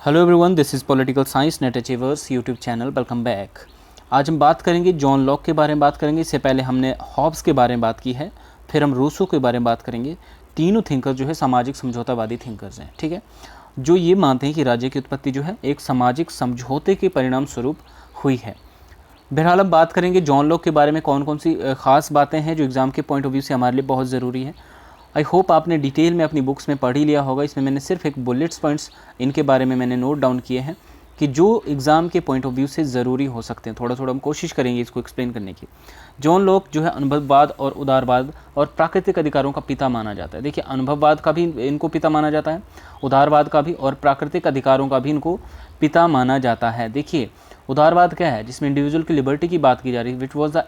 Hello everyone, this is political science net achievers YouTube channel. Welcome back. आज हम बात करेंगे जॉन लॉक के बारे में बात करेंगे। इससे पहले हमने हॉब्स के बारे में बात की है, फिर हम रूसो के बारे में बात करेंगे। तीनों थिंकर जो है सामाजिक समझौतावादी थिंकर्स हैं, ठीक है, जो ये मानते हैं कि राज्य की उत्पत्ति जो है एक सामाजिक समझौते के परिणाम स्वरूप हुई है। बहरहाल हम बात करेंगे जॉन लॉक के बारे में कौन कौन सी खास बातें हैं जो एग्ज़ाम के पॉइंट ऑफ व्यू से हमारे लिए बहुत ज़रूरी है। आई होप आपने डिटेल में अपनी बुक्स में पढ़ ही लिया होगा। इसमें मैंने सिर्फ एक बुलेट्स पॉइंट्स इनके बारे में मैंने नोट डाउन किए हैं कि जो एग्ज़ाम के पॉइंट ऑफ व्यू से ज़रूरी हो सकते हैं। थोड़ा थोड़ा हम कोशिश करेंगे इसको एक्सप्लेन करने की। जॉन लॉक जो है अनुभववाद और उदारवाद और प्राकृतिक अधिकारों का पिता माना जाता है। देखिए, अनुभववाद का भी इनको पिता माना जाता है, उदारवाद का भी, और प्राकृतिक अधिकारों का भी इनको पिता माना जाता है। देखिए, उदारवाद क्या है? जिसमें इंडिविजुअल की लिबर्टी की बात की जा रही है, which was the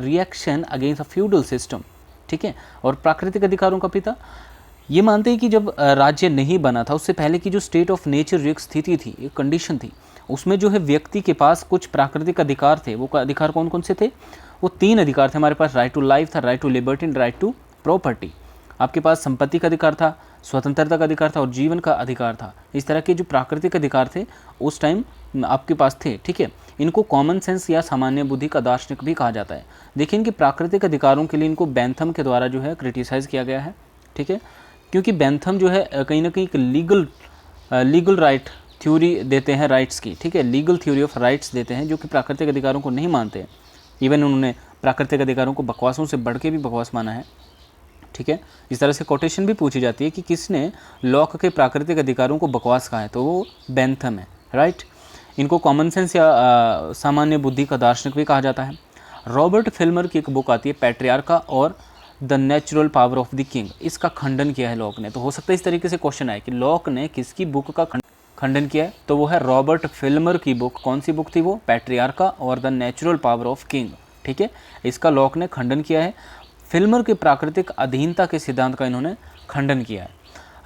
reaction against a feudal system, ठीक है। और प्राकृतिक अधिकारों का पिता ये मानते हैं कि जब राज्य नहीं बना था उससे पहले की जो स्टेट ऑफ नेचर जो एक स्थिति थी, एक कंडीशन थी, उसमें जो है व्यक्ति के पास कुछ प्राकृतिक अधिकार थे। वो अधिकार कौन कौन से थे? वो तीन अधिकार थे हमारे पास। राइट टू लाइफ था, right to liberty and right to property. आपके पास संपत्ति का अधिकार था, स्वतंत्रता का अधिकार था और जीवन का अधिकार था। इस तरह के जो प्राकृतिक अधिकार थे उस टाइम आपके पास थे, ठीक है। इनको कॉमन सेंस या सामान्य बुद्धि का दार्शनिक भी कहा जाता है। देखिए, इनके प्राकृतिक अधिकारों के लिए इनको बेंथम के द्वारा जो है क्रिटिसाइज़ किया गया है, ठीक है, क्योंकि बेंथम जो है कहीं ना कहीं एक लीगल राइट थ्योरी देते हैं राइट्स की, ठीक है, लीगल थ्योरी ऑफ राइट्स देते हैं, जो कि प्राकृतिक अधिकारों को नहीं मानते हैं। इवन उन्होंने प्राकृतिक अधिकारों को बकवासों से बढ़ के भी बकवास माना है, ठीक है। इस तरह से कोटेशन भी पूछी जाती है कि किसने लॉक के प्राकृतिक अधिकारों को बकवास कहा है, तो वो बेंथम है, राइट। इनको कॉमन सेंस या सामान्य बुद्धि का दार्शनिक भी कहा जाता है। रॉबर्ट फिल्मर की एक बुक आती है पैट्रियार्का और the natural power of the king. इसका खंडन किया है लॉक ने। तो हो सकता है इस तरीके से क्वेश्चन आए कि लॉक ने किसकी बुक का खंडन किया है, तो वो है रॉबर्ट फिल्मर की बुक। कौन सी बुक थी वो? पैट्रियार्का और the natural power of king, ठीक है। इसका लॉक ने खंडन किया है। फिल्मर के प्राकृतिक अधीनता के सिद्धांत का इन्होंने खंडन किया है।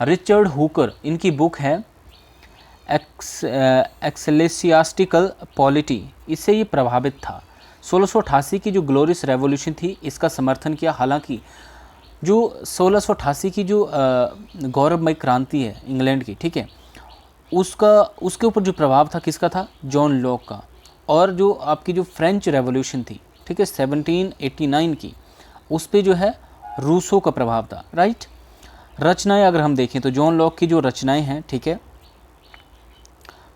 रिचर्ड हुकर, इनकी बुक है एक्सलेसियास्टिकल पॉलिटी। इससे ये प्रभावित था। 1688 की जो ग्लोरियस रेवोल्यूशन थी इसका समर्थन किया। हालांकि जो 1688 की जो गौरवमय क्रांति है इंग्लैंड की, ठीक है, उसके ऊपर जो प्रभाव था किसका था? जॉन लॉक का। और जो आपकी जो फ्रेंच रेवोल्यूशन थी, ठीक है, 1789 की, उस पर जो है रूसो का प्रभाव था, राइट। रचनाएं अगर हम देखें तो जॉन लॉक की जो रचनाएं हैं, ठीक है,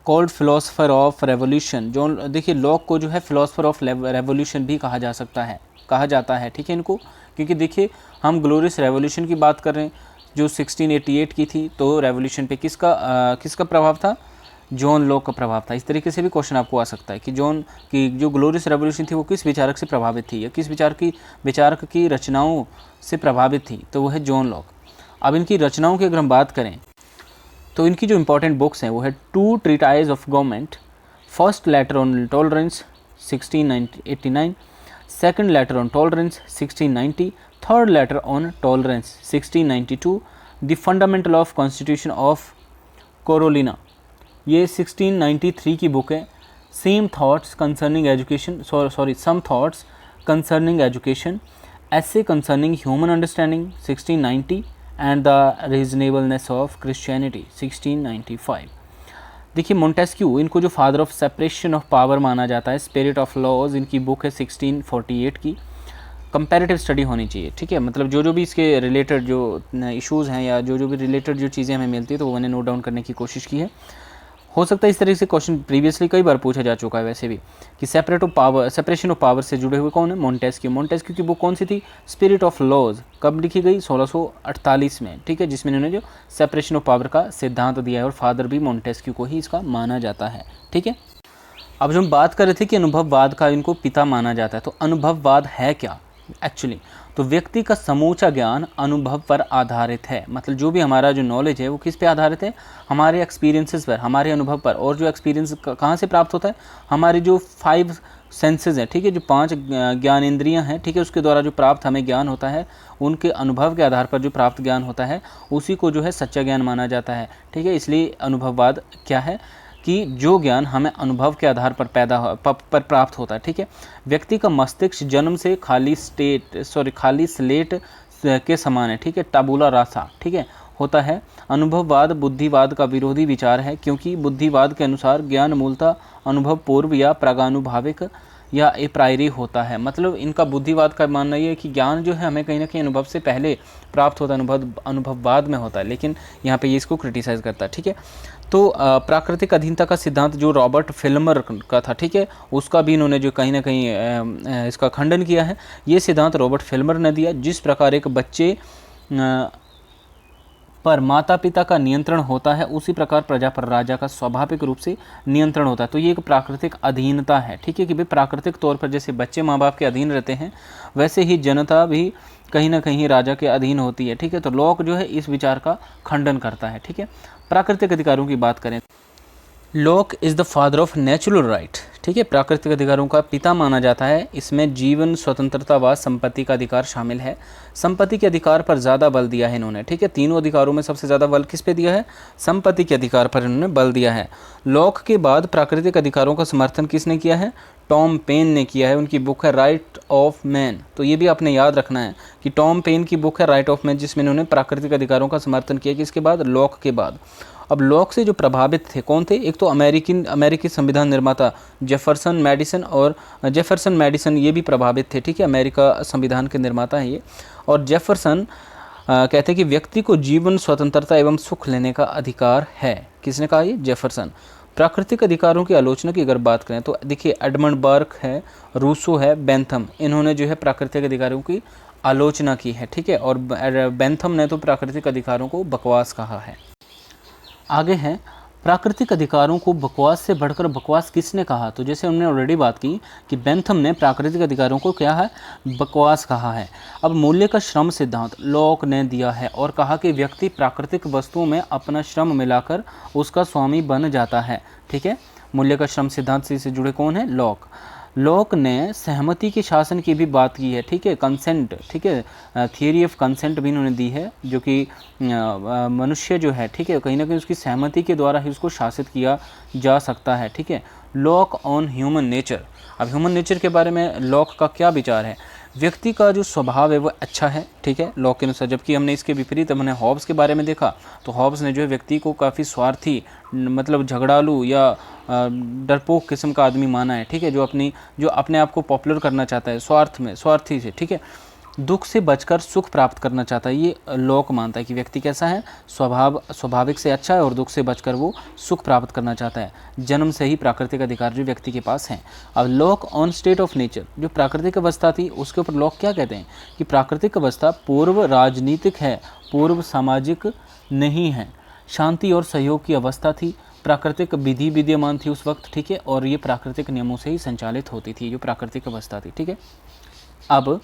called philosopher of revolution. John, देखिए, लॉक को जो है फिलोसफर ऑफ रेवोल्यूशन भी कहा जाता है, ठीक है, इनको, क्योंकि देखिए हम ग्लोरियस रेवोल्यूशन की बात कर रहे हैं जो 1688 की थी, तो रेवोल्यूशन पे किसका प्रभाव था? जॉन लॉक का प्रभाव था। इस तरीके से भी क्वेश्चन आपको आ सकता है कि जॉन की जो ग्लोरियस रेवोल्यूशन थी वो किस विचारक से प्रभावित थी या किस विचारक की रचनाओं से प्रभावित थी, तो वो है जॉन लॉक। अब इनकी रचनाओं की अगर हम बात करें तो इनकी जो इंपॉर्टेंट बुक्स हैं वो है two treatise of government, first letter on tolerance 1689, second letter on tolerance 1690, third letter on tolerance 1692, the fundamental of constitution of Carolina, ये 1693 की बुक है। Some thoughts concerning education, essay concerning human understanding 1690 and the reasonableness of Christianity 1695। देखिए, Montesquieu, इनको जो father of separation of power माना जाता है, spirit of laws, इनकी बुक है 1648 की। कंपैरेटिव स्टडी होनी चाहिए, ठीक है, मतलब जो भी इसके रिलेटेड जो इश्यूज़ हैं या जो भी रिलेटेड जो चीज़ें हमें मिलती है तो वो मैंने नोट डाउन करने की कोशिश की है। हो सकता है इस तरीके से क्वेश्चन प्रीवियसली कई बार पूछा जा चुका है वैसे भी कि सेपरेशन ऑफ पावर से जुड़े हुए कौन है? मोंटेस्क्यू की बुक कौन सी थी? Spirit of laws. कब लिखी गई? 1648 में, ठीक है, जिसमें इन्होंने जो सेपरेशन ऑफ पावर का सिद्धांत दिया है और फादर भी मोंटेस्क्यू को ही इसका माना जाता है, ठीक है। अब जो हम बात कर रहे थे कि अनुभववाद का इनको पिता माना जाता है, तो अनुभववाद है क्या एक्चुअली? तो व्यक्ति का समूचा ज्ञान अनुभव पर आधारित है। मतलब जो भी हमारा जो नॉलेज है वो किस पे आधारित है? हमारे एक्सपीरियंसेस पर, हमारे अनुभव पर। और जो एक्सपीरियंस कहाँ से प्राप्त होता है? हमारी जो 5 सेंसेस हैं, ठीक है, जो 5 ज्ञानेंद्रियां हैं, ठीक है, उसके द्वारा जो प्राप्त हमें ज्ञान होता है, उनके अनुभव के आधार पर जो प्राप्त ज्ञान होता है उसी को जो है सच्चा ज्ञान माना जाता है, ठीक है। इसलिए अनुभववाद क्या है कि जो ज्ञान हमें अनुभव के आधार पर पर प्राप्त होता है, ठीक है। व्यक्ति का मस्तिष्क जन्म से खाली स्लेट के समान है, ठीक है, टाबुला रासा, ठीक है, होता है। अनुभववाद बुद्धिवाद का विरोधी विचार है, क्योंकि बुद्धिवाद के अनुसार ज्ञान मूलतः अनुभव पूर्व या प्रागानुभाविक या अप्रायरी होता है। मतलब इनका बुद्धिवाद का मानना ये है कि ज्ञान जो है हमें कहीं ना कहीं अनुभव से पहले प्राप्त होता है, अनुभववाद में होता है, लेकिन यहाँ पे ये इसको क्रिटिसाइज़ करता है। ठीक है, तो प्राकृतिक अधीनता का सिद्धांत जो रॉबर्ट फिल्मर का था, ठीक है, उसका भी इन्होंने जो कहीं ना कहीं इसका खंडन किया है। ये सिद्धांत रॉबर्ट फिल्मर ने दिया। जिस प्रकार एक बच्चे पर माता पिता का नियंत्रण होता है, उसी प्रकार प्रजा पर राजा का स्वाभाविक रूप से नियंत्रण होता है। तो ये एक प्राकृतिक अधीनता है। ठीक है, कि भाई प्राकृतिक तौर पर जैसे बच्चे माँ बाप के अधीन रहते हैं, वैसे ही जनता भी कहीं ना कहीं राजा के अधीन होती है। ठीक है, तो लॉक जो है इस विचार का खंडन करता है। ठीक है, प्राकृतिक अधिकारों की बात करें, Lok is the father of natural right. ठीक है, प्राकृतिक अधिकारों का पिता माना जाता है। इसमें जीवन, स्वतंत्रता व संपत्ति का अधिकार शामिल है। संपत्ति के अधिकार पर ज़्यादा बल दिया है इन्होंने। ठीक है, तीनों अधिकारों में सबसे ज़्यादा बल किस पे दिया है? संपत्ति के अधिकार पर इन्होंने बल दिया है। लॉक के बाद प्राकृतिक अधिकारों का समर्थन किसने किया है? टॉम पेन ने किया है। उनकी बुक है राइट ऑफ मैन। तो ये भी आपने याद रखना है कि टॉम पेन की बुक है राइट ऑफ मैन, जिसमें इन्होंने प्राकृतिक अधिकारों का समर्थन किया। किसके बाद? लॉक के बाद। अब लॉक से जो प्रभावित थे कौन थे? एक तो अमेरिकी संविधान निर्माता जेफरसन मैडिसन ये भी प्रभावित थे। ठीक है, अमेरिका संविधान के निर्माता हैं ये। और जेफरसन कहते हैं कि व्यक्ति को जीवन, स्वतंत्रता एवं सुख लेने का अधिकार है। किसने कहा? ये जेफरसन। प्राकृतिक अधिकारों की आलोचना की अगर बात करें तो देखिए एडमंड बर्क है, रूसो है, बेंथम, इन्होंने जो है प्राकृतिक अधिकारों की आलोचना की है। ठीक है, और बेंथम ने तो प्राकृतिक अधिकारों को बकवास कहा है। आगे है प्राकृतिक अधिकारों को बकवास से बढ़कर बकवास किसने कहा? तो जैसे हमने ऑलरेडी बात की कि बेंथम ने प्राकृतिक अधिकारों को क्या है? बकवास कहा है। अब मूल्य का श्रम सिद्धांत लॉक ने दिया है और कहा कि व्यक्ति प्राकृतिक वस्तुओं में अपना श्रम मिलाकर उसका स्वामी बन जाता है। ठीक है, मूल्य का श्रम सिद्धांत से जुड़े कौन है? लॉक। लॉक ने सहमति के शासन की भी बात की है। ठीक है, कंसेंट, ठीक है, थियरी ऑफ कंसेंट भी इन्होंने दी है, जो कि मनुष्य जो है, ठीक है, कहीं ना कहीं उसकी सहमति के द्वारा ही उसको शासित किया जा सकता है। ठीक है, लॉक ऑन ह्यूमन नेचर। अब ह्यूमन नेचर के बारे में लॉक का क्या विचार है? व्यक्ति का जो स्वभाव है वो अच्छा है। ठीक है, लॉक के अनुसार। जबकि हमने इसके विपरीत हमने हॉब्स के बारे में देखा, तो हॉब्स ने जो है व्यक्ति को काफ़ी स्वार्थी, मतलब झगड़ालू या डरपोक किस्म का आदमी माना है। ठीक है, जो अपने आप को पॉपुलर करना चाहता है, स्वार्थी से। ठीक है, दुख से बचकर सुख प्राप्त करना चाहता है। ये लॉक मानता है कि व्यक्ति कैसा है? स्वाभाविक से अच्छा है और दुख से बचकर वो सुख प्राप्त करना चाहता है। जन्म से ही प्राकृतिक अधिकार जो व्यक्ति के पास हैं। अब lock on state of nature, जो प्राकृतिक अवस्था थी उसके ऊपर लॉक क्या कहते हैं? कि प्राकृतिक अवस्था पूर्व राजनीतिक है, पूर्व सामाजिक नहीं है। शांति और सहयोग की अवस्था थी। प्राकृतिक विधि विद्यमान थी उस वक्त। ठीक है, और ये प्राकृतिक नियमों से ही संचालित होती थी, जो प्राकृतिक अवस्था थी। ठीक है, अब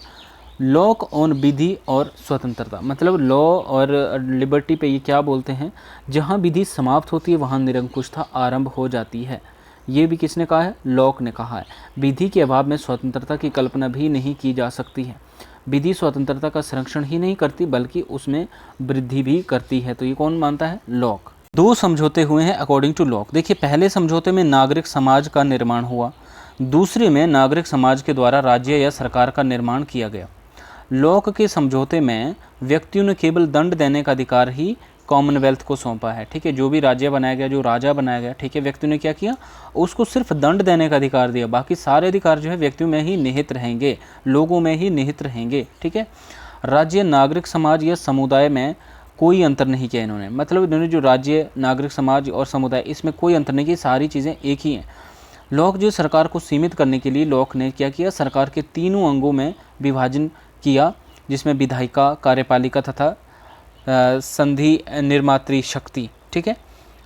लॉक ऑन विधि और स्वतंत्रता, मतलब लॉ और लिबर्टी पे ये क्या बोलते हैं? जहाँ विधि समाप्त होती है वहाँ निरंकुशता आरंभ हो जाती है। ये भी किसने कहा है? लॉक ने कहा है। विधि के अभाव में स्वतंत्रता की कल्पना भी नहीं की जा सकती है। विधि स्वतंत्रता का संरक्षण ही नहीं करती बल्कि उसमें वृद्धि भी करती है। तो ये कौन मानता है? लॉक। दो समझौते हुए हैं अकॉर्डिंग टू लॉक। देखिए, पहले समझौते में नागरिक समाज का निर्माण हुआ, दूसरे में नागरिक समाज के द्वारा राज्य या सरकार का निर्माण किया गया। लॉक के समझौते में व्यक्तियों ने केवल दंड देने का अधिकार ही कॉमनवेल्थ को सौंपा है। ठीक है, जो भी राज्य बनाया गया, जो राजा बनाया गया, ठीक है, व्यक्तियों ने क्या किया? उसको सिर्फ दंड देने का अधिकार दिया। बाकी सारे अधिकार जो है व्यक्तियों में ही निहित रहेंगे, लोगों में ही निहित रहेंगे। ठीक है, राज्य, नागरिक समाज या समुदाय में कोई अंतर नहीं किया इन्होंने। मतलब इन्होंने जो राज्य, नागरिक समाज और समुदाय, इसमें कोई अंतर नहीं किया, सारी चीज़ें एक ही हैं। लॉक जो सरकार को सीमित करने के लिए लॉक ने क्या किया? सरकार के तीनों अंगों में विभाजन किया, जिसमें विधायिका, कार्यपालिका तथा संधि निर्मात्री शक्ति। ठीक है,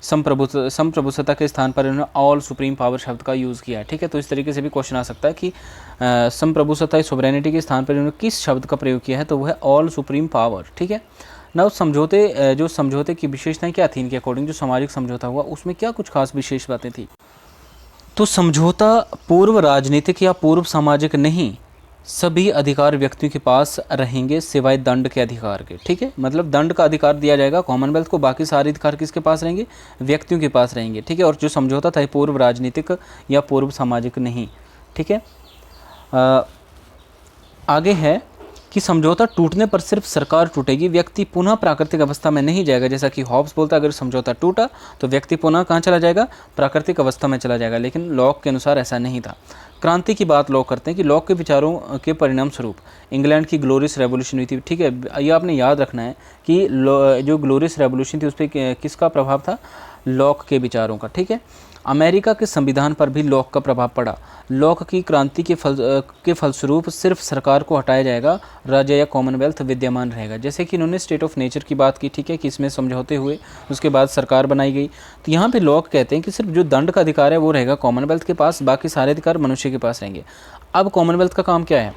संप्रभुसत्ता के स्थान पर इन्होंने ऑल सुप्रीम पावर शब्द का यूज़ किया है। ठीक है, तो इस तरीके से भी क्वेश्चन आ सकता है कि संप्रभुसत्ता, सोवरेनिटी के स्थान पर इन्होंने किस शब्द का प्रयोग किया है? तो वह है ऑल सुप्रीम पावर। ठीक है, ना समझौते की विशेषताएं क्या थी इनके अकॉर्डिंग? जो सामाजिक समझौता हुआ उसमें क्या कुछ खास विशेष बातें थी? तो समझौता पूर्व राजनीतिक या पूर्व सामाजिक नहीं, सभी अधिकार व्यक्तियों के पास रहेंगे सिवाय दंड के अधिकार के। ठीक है, मतलब दंड का अधिकार दिया जाएगा कॉमनवेल्थ को, बाकी सारे अधिकार किसके पास रहेंगे? व्यक्तियों के पास रहेंगे। ठीक है, और जो समझौता था पूर्व राजनीतिक या पूर्व सामाजिक नहीं। ठीक है, आगे है कि समझौता टूटने पर सिर्फ सरकार टूटेगी, व्यक्ति पुनः प्राकृतिक अवस्था में नहीं जाएगा। जैसा कि हॉब्स बोलता है अगर समझौता टूटा तो व्यक्ति पुनः कहाँ चला जाएगा, प्राकृतिक अवस्था में चला जाएगा, लेकिन लॉक के अनुसार ऐसा नहीं था। क्रांति की बात लॉक करते हैं कि लॉक के विचारों के परिणाम स्वरूप इंग्लैंड की ग्लोरियस रेवोल्यूशन हुई थी। ठीक है, ये आपने याद रखना है कि जो ग्लोरियस रेवोल्यूशन थी उस पर किसका प्रभाव था, लॉक के विचारों का। ठीक है, अमेरिका के संविधान पर भी लॉक का प्रभाव पड़ा। लॉक की क्रांति के फलस्वरूप सिर्फ सरकार को हटाया जाएगा, राज्य या कॉमनवेल्थ विद्यमान रहेगा। जैसे कि इन्होंने स्टेट ऑफ नेचर की बात की, ठीक है, कि इसमें समझौते हुए उसके बाद सरकार बनाई गई। तो यहाँ पे लॉक कहते हैं कि सिर्फ जो दंड का अधिकार है वो रहेगा कॉमनवेल्थ के पास, बाकी सारे अधिकार मनुष्य के पास रहेंगे। अब कॉमनवेल्थ का काम क्या है,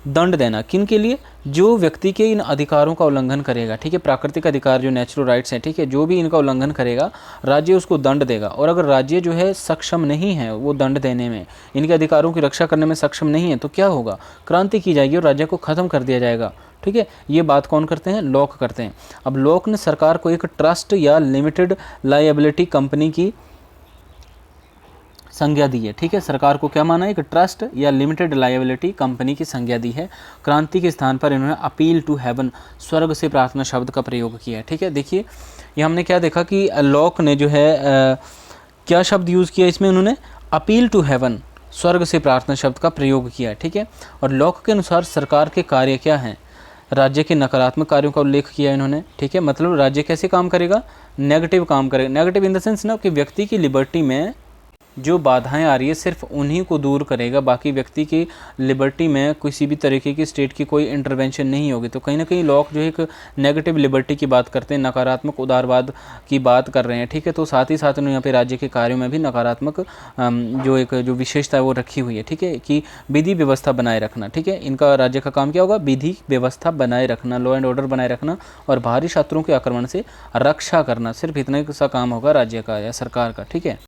दंड देना। किन के लिए, जो व्यक्ति के इन अधिकारों का उल्लंघन करेगा। ठीक है, प्राकृतिक अधिकार जो नेचुरल राइट्स हैं, ठीक है, जो भी इनका उल्लंघन करेगा राज्य उसको दंड देगा। और अगर राज्य जो है सक्षम नहीं है वो दंड देने में, इनके अधिकारों की रक्षा करने में सक्षम नहीं है, तो क्या होगा, क्रांति की जाएगी और राज्य को ख़त्म कर दिया जाएगा। ठीक है, ये बात कौन करते हैं, लॉक करते हैं। अब लॉक ने सरकार को एक ट्रस्ट या लिमिटेड लायबिलिटी कंपनी की संज्ञा दी है। ठीक है, सरकार को क्या माना है, एक ट्रस्ट या लिमिटेड लायबिलिटी कंपनी की संज्ञा दी है। क्रांति के स्थान पर इन्होंने अपील टू हेवन, स्वर्ग से प्रार्थना शब्द का प्रयोग किया है। ठीक है, देखिए ये हमने क्या देखा कि लॉक ने जो है क्या शब्द यूज़ किया, इसमें उन्होंने अपील टू हेवन, स्वर्ग से प्रार्थना शब्द का प्रयोग किया है। ठीक है, और लॉक के अनुसार सरकार के कार्य क्या हैं, राज्य के नकारात्मक कार्यों का उल्लेख किया इन्होंने। ठीक है, मतलब राज्य कैसे काम करेगा, नेगेटिव काम करेगा। नेगेटिव इन द सेंस ना कि व्यक्ति की लिबर्टी में जो बाधाएं आ रही है सिर्फ उन्हीं को दूर करेगा, बाकी व्यक्ति की लिबर्टी में किसी भी तरीके की स्टेट की कोई इंटरवेंशन नहीं होगी। तो कहीं ना कहीं लॉक जो है एक नेगेटिव लिबर्टी की बात करते हैं, नकारात्मक उदारवाद की बात कर रहे हैं। ठीक है, तो साथ ही साथ उन्होंने यहाँ पे राज्य के कार्यों में भी नकारात्मक जो विशेषता है वो रखी हुई है। ठीक है, कि विधि व्यवस्था बनाए रखना। ठीक है, इनका राज्य का काम क्या होगा, विधि व्यवस्था बनाए रखना, लॉ एंड ऑर्डर बनाए रखना और बाहरी शत्रुओं के आक्रमण से रक्षा करना, सिर्फ इतना सा काम होगा राज्य का या सरकार का। ठीक है,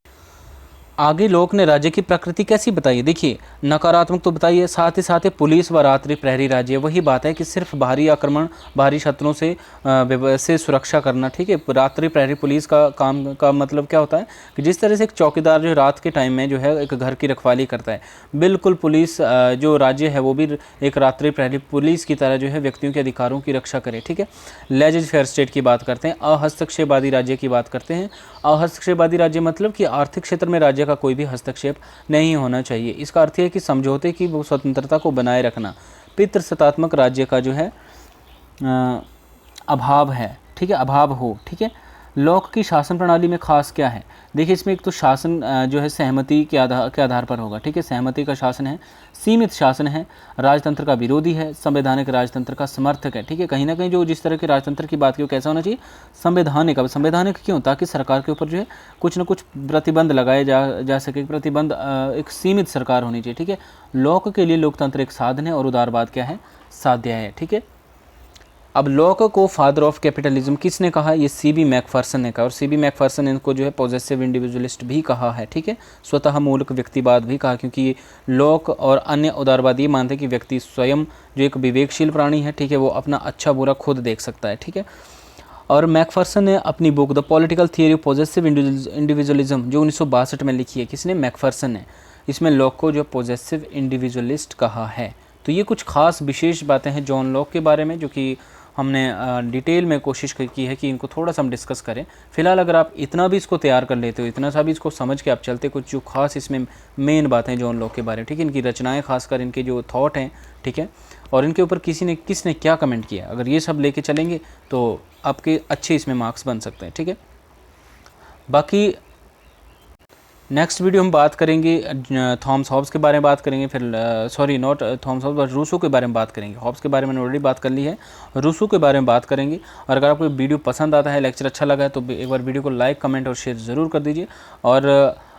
आगे लॉक ने राज्य की प्रकृति कैसी बताई है, देखिए नकारात्मक तो बताई है, साथ ही साथ पुलिस व रात्रि प्रहरी राज्य, वही बात है कि सिर्फ बाहरी आक्रमण, बाहरी शत्रुओं से सुरक्षा करना। ठीक है, रात्रि प्रहरी पुलिस का काम का मतलब क्या होता है कि जिस तरह से एक चौकीदार जो रात के टाइम में जो है एक घर की रखवाली करता है, बिल्कुल पुलिस जो राज्य है वो भी एक रात्रि प्रहरी पुलिस की तरह जो है व्यक्तियों के अधिकारों की रक्षा करे। ठीक है, लेजिज फेयर स्टेट की बात करते हैं, अहस्तक्षेपवादी राज्य की बात करते हैं। अहस्तक्षेपवादी राज्य मतलब कि आर्थिक क्षेत्र में राज्य का कोई भी हस्तक्षेप नहीं होना चाहिए। इसका अर्थ है कि समझौते की वो स्वतंत्रता को बनाए रखना। पितृसत्तात्मक राज्य का जो है अभाव है। ठीक है, अभाव हो। ठीक है, लॉक की शासन प्रणाली में खास क्या है, देखिए इसमें एक तो शासन जो है सहमति के आधार पर होगा। ठीक है, सहमति का शासन है, सीमित शासन है, राजतंत्र का विरोधी है, संवैधानिक राजतंत्र का समर्थक है। ठीक है, कहीं ना कहीं जो जिस तरह के राजतंत्र की बात की वो कैसा होना चाहिए, संवैधानिक। अब संवैधानिक क्यों, ताकि सरकार के ऊपर जो है कुछ न कुछ प्रतिबंध लगाए जा सके, प्रतिबंध एक सीमित सरकार होनी चाहिए। ठीक है, लॉक के लिए लोकतंत्र एक साधन है और उदारवाद क्या है, साध्य है। ठीक है, अब लॉक को फादर ऑफ कैपिटलिज्म किसने कहा, ये सीबी मैकफर्सन ने कहा, और सीबी मैकफर्सन ने इनको जो है पॉजेसिव इंडिविजुअलिस्ट भी कहा है। ठीक है, स्वतः मूलक व्यक्तिवाद भी कहा, क्योंकि लॉक और अन्य उदारवादी मानते हैं कि व्यक्ति स्वयं जो एक विवेकशील प्राणी है, ठीक है, वो अपना अच्छा बुरा खुद देख सकता है। ठीक है, और मैकफर्सन ने अपनी book the political theory of possessive individualism जो 1962 में लिखी है, किसने, मैकफर्सन ने, इसमें लॉक को जो पॉजेसिव इंडिविजुअलिस्ट कहा है। तो ये कुछ खास विशेष बातें हैं जॉन लॉक के बारे में जो कि हमने डिटेल में कोशिश की है कि इनको थोड़ा सा हम डिस्कस करें। फिलहाल अगर आप इतना भी इसको तैयार कर लेते हो, इतना सा भी इसको समझ के आप चलते, कुछ जो खास इसमें मेन बातें जॉन लॉक के बारे में, ठीक है, इनकी रचनाएं, खासकर इनके जो थॉट हैं, ठीक है, और इनके ऊपर किसने क्या कमेंट किया, अगर ये सब लेके चलेंगे तो आपके अच्छे इसमें मार्क्स बन सकते हैं। ठीक है, बाकी नेक्स्ट वीडियो हम बात करेंगे थॉमस हॉब्स के बारे में बात करेंगे, फिर sorry not Thomas Hobbes, Rousseau के बारे में बात करेंगे। हॉब्स के बारे में ऑलरेडी बात कर ली है, रूसो के बारे में बात करेंगे। और अगर आपको वीडियो पसंद आता है, लेक्चर अच्छा लगा है, तो एक बार वीडियो को लाइक, कमेंट और शेयर ज़रूर कर दीजिए। और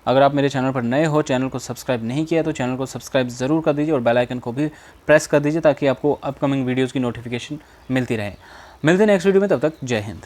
अगर आप मेरे चैनल पर नए हो, चैनल को सब्सक्राइब नहीं किया तो चैनल को सब्सक्राइब ज़रूर कर दीजिए और बेल आइकन को भी प्रेस कर दीजिए ताकि आपको अपकमिंग वीडियोज़ की नोटिफिकेशन मिलती रहे। मिलते हैं नेक्स्ट वीडियो में, तब तक जय हिंद।